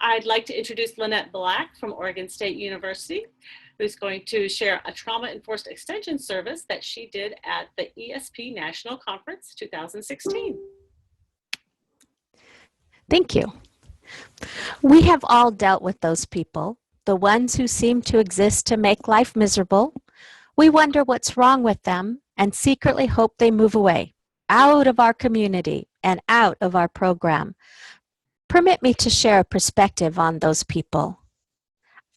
I'd like to introduce LynetteBlack from Oregon State University, who's going to share a trauma-enforced extension service that she did at the ESP National Conference 2016. Thank you. We have all dealt with those people, the ones who seem to exist to make life miserable. We wonder what's wrong with them and secretly hope they move away, out of our community and out of our program. Permit me to share a perspective on those people.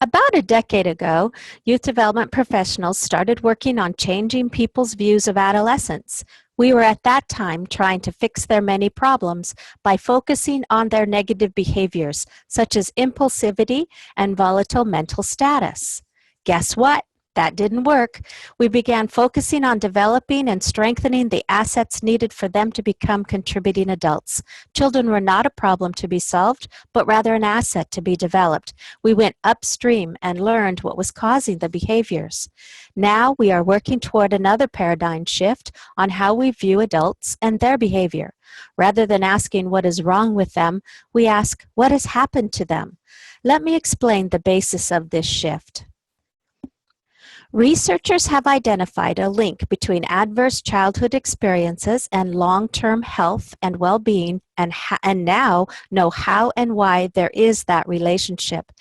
About a decade ago, youth development professionals started working on changing people's views of adolescents. We were at that time trying to fix their many problems by focusing on their negative behaviors, such as impulsivity and volatile mental status. Guess what? That didn't work. We began focusing on developing and strengthening the assets needed for them to become contributing adults. Children were not a problem to be solved, but rather an asset to be developed. We went upstream and learned what was causing the behaviors. Now we are working toward another paradigm shift on how we view adults and their behavior. Rather than asking what is wrong with them, we ask what has happened to them. Let me explain the basis of this shift. Researchers have identified a link between adverse childhood experiences and long-term health and well-being, and now know how and why there is that relationship.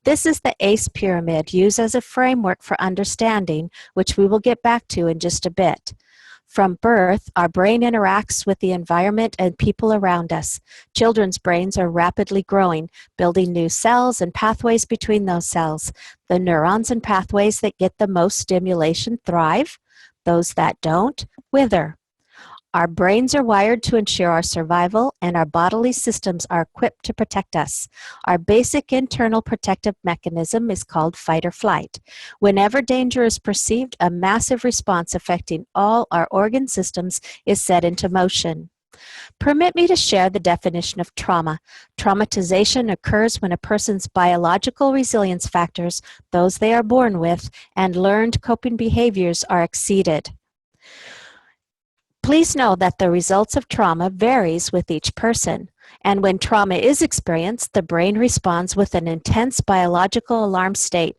This is the ACE pyramid used as a framework for understanding, which we will get back to in just a bit. From birth, our brain interacts with the environment and people around us. Children's brains are rapidly growing, building new cells and pathways between those cells. The neurons and pathways that get the most stimulation thrive. Those that don't, wither. Our brains are wired to ensure our survival, and our bodily systems are equipped to protect us. Our basic internal protective mechanism is called fight or flight. Whenever danger is perceived, a massive response affecting all our organ systems is set into motion. Permit me to share the definition of trauma. Traumatization occurs when a person's biological resilience factors, those they are born with, and learned coping behaviors are exceeded. Please know that the results of trauma varies with each person, and when trauma is experienced, the brain responds with an intense biological alarm state,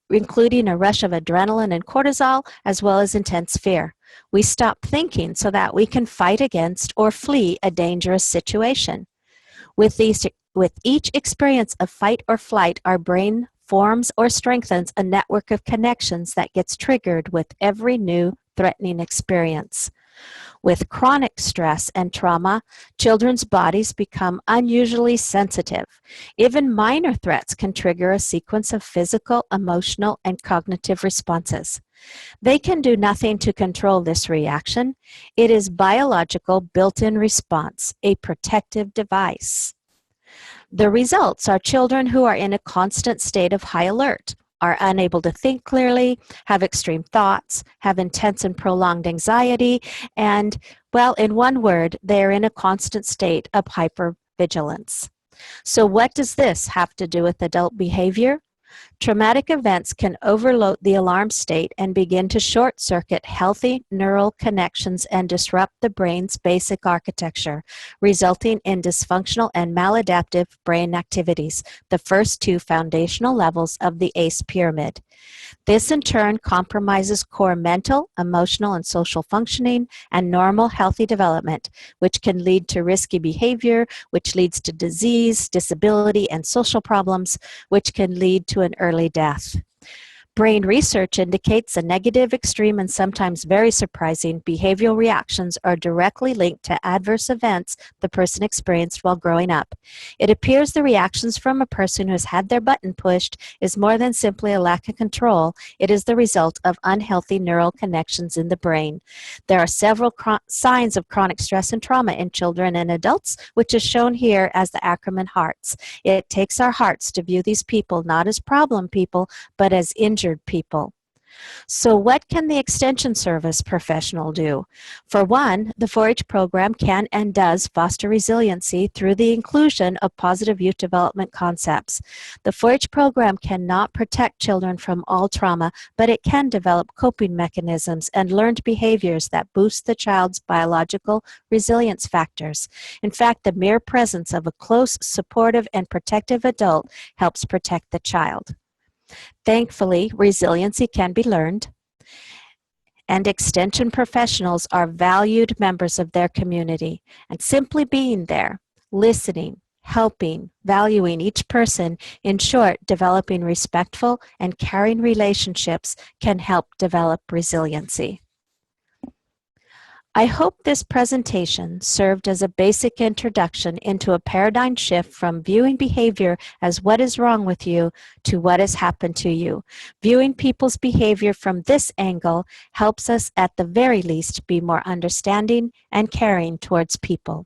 including a rush of adrenaline and cortisol, as well as intense fear. We stop thinking so that we can fight against or flee a dangerous situation. With each experience of fight or flight, our brain forms or strengthens a network of connections that gets triggered with every new threatening experience. With chronic stress and trauma, children's bodies become unusually sensitive. Even minor threats can trigger a sequence of physical, emotional, and cognitive responses. They can do nothing to control this reaction. It is biological built-in response, a protective device. The results are children who are in a constant state of high alert, are unable to think clearly, have extreme thoughts, have intense and prolonged anxiety, and, well, in one word, they are in a constant state of hypervigilance. So what does this have to do with adult behavior? Traumatic events can overload the alarm state and begin to short-circuit healthy neural connections and disrupt the brain's basic architecture, resulting in dysfunctional and maladaptive brain activities, the first two foundational levels of the ACE pyramid. This in turn compromises core mental, emotional, and social functioning and normal healthy development, which can lead to risky behavior, which leads to disease, disability, and social problems, which can lead to an early death. Brain research indicates a negative, extreme, and sometimes very surprising behavioral reactions are directly linked to adverse events the person experienced while growing up. It appears the reactions from a person who has had their button pushed is more than simply a lack of control. It is the result of unhealthy neural connections in the brain. There are several signs of chronic stress and trauma in children and adults, which is shown here as the acronym HEARTS. It takes our hearts to view these people not as problem people, but as injured people. So what can the Extension Service professional do? For one, the 4-H program can and does foster resiliency through the inclusion of positive youth development concepts. The 4-H program cannot protect children from all trauma, but it can develop coping mechanisms and learned behaviors that boost the child's biological resilience factors. In fact, the mere presence of a close, supportive, and protective adult helps protect the child. Thankfully, resiliency can be learned, and extension professionals are valued members of their community. And simply being there, listening, helping, valuing each person, in short, developing respectful and caring relationships can help develop resiliency. I hope this presentation served as a basic introduction into a paradigm shift from viewing behavior as what is wrong with you to what has happened to you. Viewing people's behavior from this angle helps us at the very least be more understanding and caring towards people.